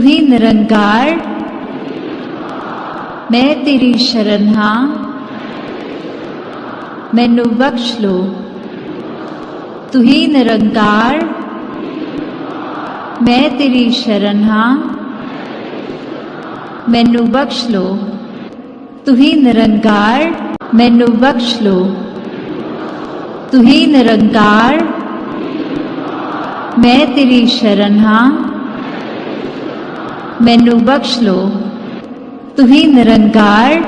ही निरंकार, मैं तेरी शरण हाँ, मैनू बख्श लो। तू ही निरंकार, मैं तेरी शरण हाँ, मैनू बख्श लो। तू ही निरंकार, मैनू बख्श लो। तू ही निरंकार, मैं तेरी शरण हाँ, मैनू बख्श लो। तू ही निरंकार,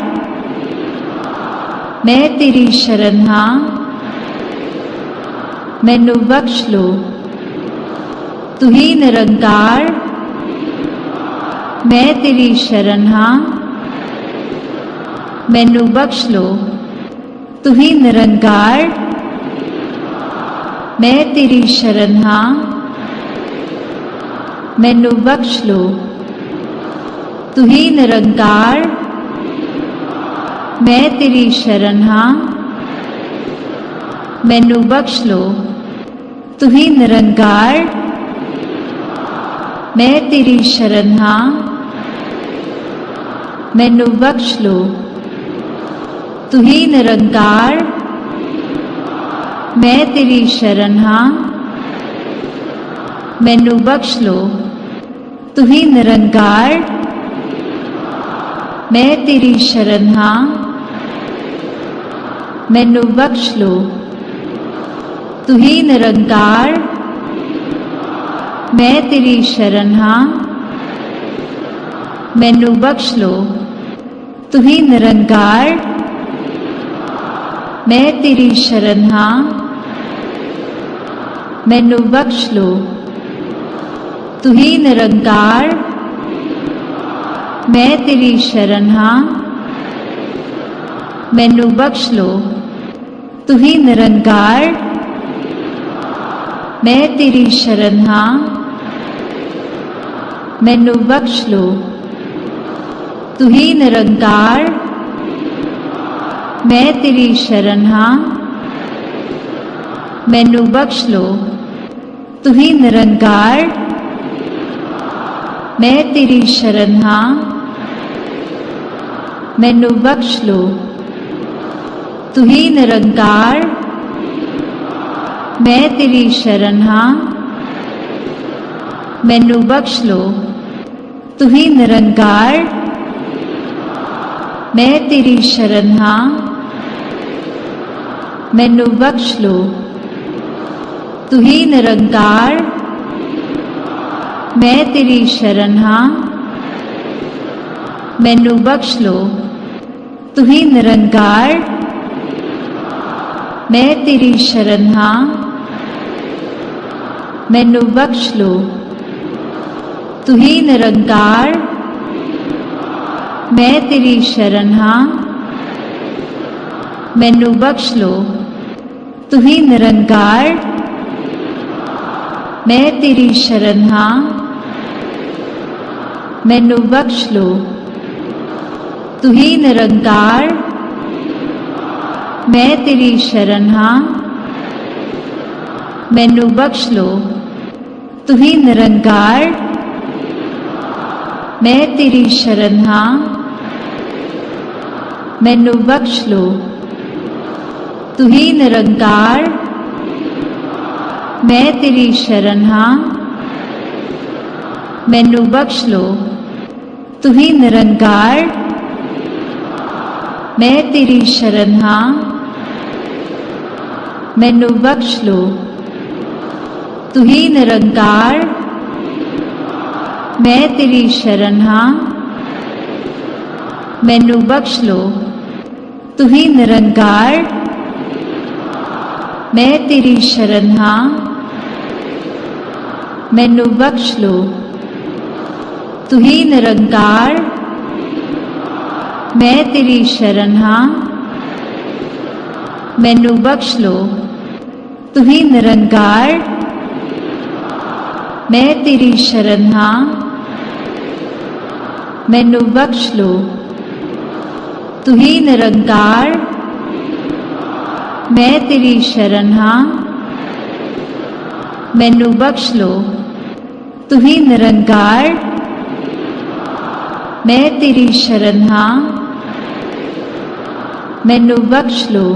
मैं तेरी शरण हाँ, मैनू बख्श लो। तू ही निरंकार, मैं तेरी शरण हाँ, मैनू बख्श लो। तू ही निरंकार, मैं तेरी शरण हाँ, मैनू बख्श लो। तू ही निरंकार, मैं तेरी शरण हाँ, मैनू बख्श लो। तू ही निरंकार, मैं तेरी शरण हाँ, मैनू बख्श लो। तू ही निरंकार, मैं तेरी शरण हाँ, मैनू बख्श लो। तू ही निरंकार, मैं तेरी शरण हाँ, मैनू बख्श लो। तू ही निरंकार, मैं तेरी शरण हाँ, मैनू बख्श लो। तू ही निरंकार, मैं तेरी शरण हाँ, मैनू बख्श लो। तू ही निरंकार, मैं तेरी शरण हाँ, मैनू बख्श लो। तू ही निरंकार, मैं तेरी शरण हाँ, मैनू बख्श लो। तू ही निरंकार, मैं तेरी शरण हाँ, मैनू बख्श लो। तू ही निरंकार, मैं तेरी शरण हाँ, मैनू बख्श लो। तू ही निरंकार, मैं तेरी शरण हाँ, मैनू बख्श लो। तू ही निरंकार, मैं तेरी शरण हाँ, मैनू बख्श लो। तू ही निरंकार, मैं तेरी शरण हाँ, मैनू बख्श लो। तू ही निरंकार, मैं तेरी शरण हाँ, मैनू बख्श लो। तू ही निरंकार, मैं तेरी शरण हाँ, मैनू बख्श लो। तू ही निरंकार, मैं तेरी शरण हाँ, मैनू बख्श लो। तू ही निरंकार, मैं तेरी शरण हाँ, मैनू बख्श लो। तू ही निरंकार, मैं तेरी शरण हाँ, मैनू बख्श लो। तू ही निरंकार, मैं तेरी शरण हाँ, मैनू बख्श लो। तू ही निरंकार, मैं तेरी शरण हाँ, मैनू बख्श लो। तू ही निरंकार, मैं तेरी शरण हाँ, मैनू बख्श लो। तू ही निरंकार, मैं तेरी शरण हाँ, मैनू बख्श लो। तू ही निरंकार, मैं तेरी शरण हाँ, मैनू बख्श लो। तू ही निरंकार, मैं तेरी शरण हाँ, मैनू बख्श लो। तू ही निरंकार, मैं तेरी शरण हाँ, मैनू बख्श लो। तू ही निरंकार, मैं तेरी शरण हाँ मैनू बख्श लो।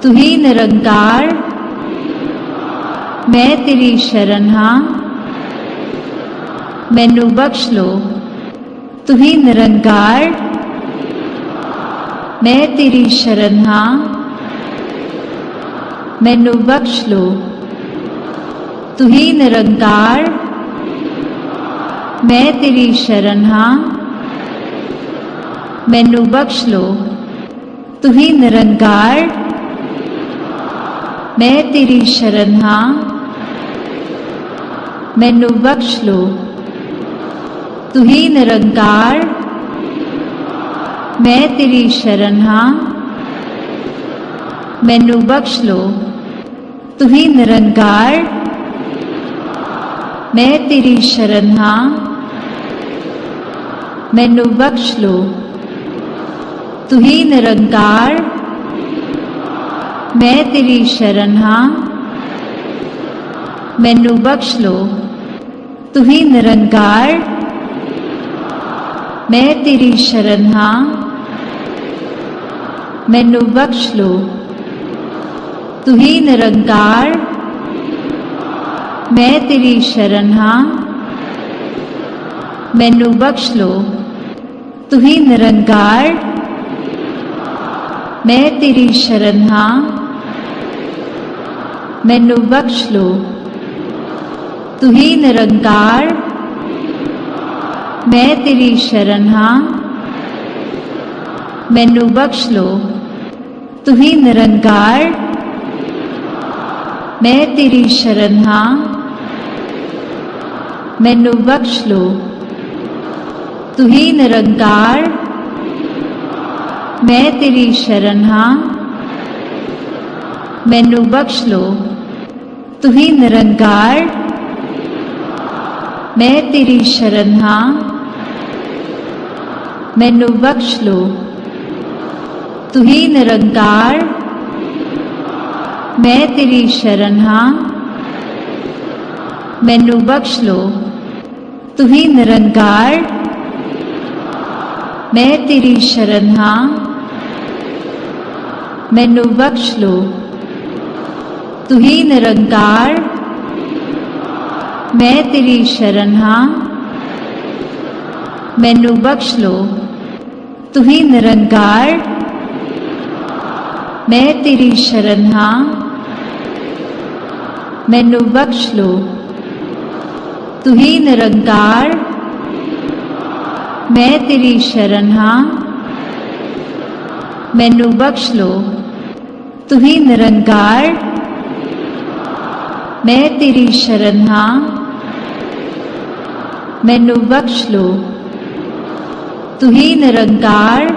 तू ही निरंकार मैं तेरी शरण हाँ मैनू बख्श लो। तू ही निरंकार मैं तेरी शरण हाँ मैनू बख्श लो। तू ही निरंकार मैं तेरी शरण हाँ मैनू बख्श लो। तू ही निरंकार मैं तेरी शरण हाँ मैनू बख्श लो। तू ही निरंकार मैं तेरी शरण हाँ मैनू बख्श लो। तू ही निरंकार मैं तेरी शरण हाँ मैनू बख्श लो। तू ही निरंकार मैं तेरी शरण हाँ मैनू बख्श लो। तू ही निरंकार मैं तेरी शरण हाँ मैनू बख्श लो। तू ही निरंकार मैं तेरी शरण हाँ मैनू बख्श लो। तू ही निरंकार मैं तेरी शरण हाँ मैनू बख्श लो। तू ही निरंकार मैं तेरी शरण हाँ मैनू बख्श लो। तू ही निरंकार मैं तेरी शरण हाँ मैनू बख्श लो। तू ही निरंकार मैं तेरी शरण हाँ मैनू बख्श लो। तू ही निरंकार मैं तेरी शरण हाँ मैनू बख्श लो। तू ही निरंकार मैं तेरी शरण हाँ मैनू बख्श लो। तू ही निरंकार मैं तेरी शरण हाँ मैनू बख्श लो। तू ही निरंकार मैं तेरी शरण हाँ मैनू बख्श लो। तू ही निरंकार मैं तेरी शरण हाँ मैनू बख्श लो। तू ही निरंकार मैं तेरी शरण हाँ मैनू बख्श लो। तू ही निरंकार मैं तेरी शरण हाँ मैनू बख्श लो। तू ही निरंकार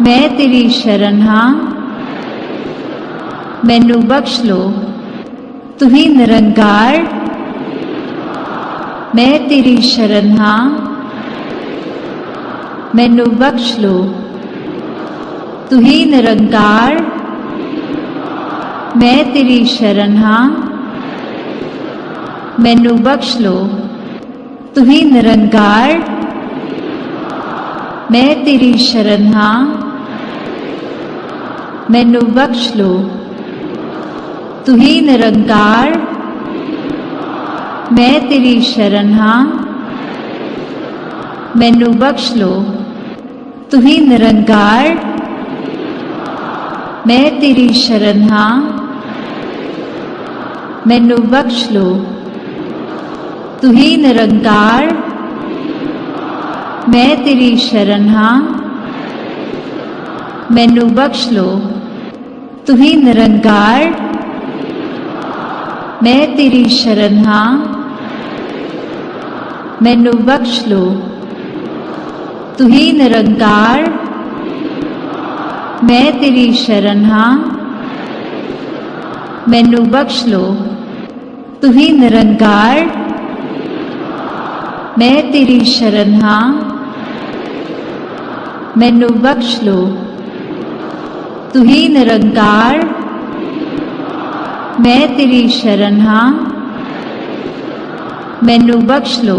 मैं तेरी शरण हाँ मैनू बख्श लो। तू ही निरंकार मैं तेरी शरण हाँ मैनू बख्श लो। तू ही निरंकार मैं तेरी शरण हाँ मैनू बख्श लो। तू ही निरंकार मैं तेरी शरण हाँ मैनू बख्श लो। तू ही निरंकार मैं तेरी शरण हाँ मैनू बख्श लो। तू ही निरंकार मैं तेरी शरण हाँ मैनू बख्श लो। तू ही निरंकार मैं तेरी शरण हाँ मैनू बख्श लो। तू ही निरंकार मैं तेरी शरण हाँ मैनू बख्श लो। तू ही निरंकार मैं तेरी शरण हाँ मैनू बख्श लो। तू ही निरंकार मैं तेरी शरण हाँ मैनू बख्श लो। तू ही निरंकार मैं तेरी शरण हाँ मैनू बख्श लो।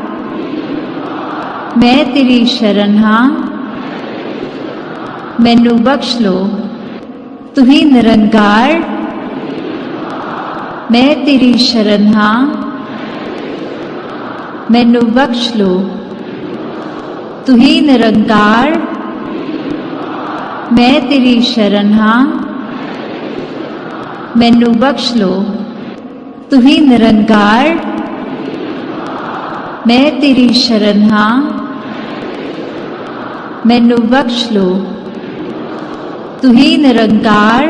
मैं तेरी शरण हाँ मैनू बख्श लो तू ही निरंकार मैं तेरी शरण हाँ मैनू बख्श लो तू ही निरंकार मैं तेरी शरण हाँ मैनू बख्श लो तू ही निरंकार मैं तेरी शरण हाँ मैनू बख्श लो तू ही निरंकार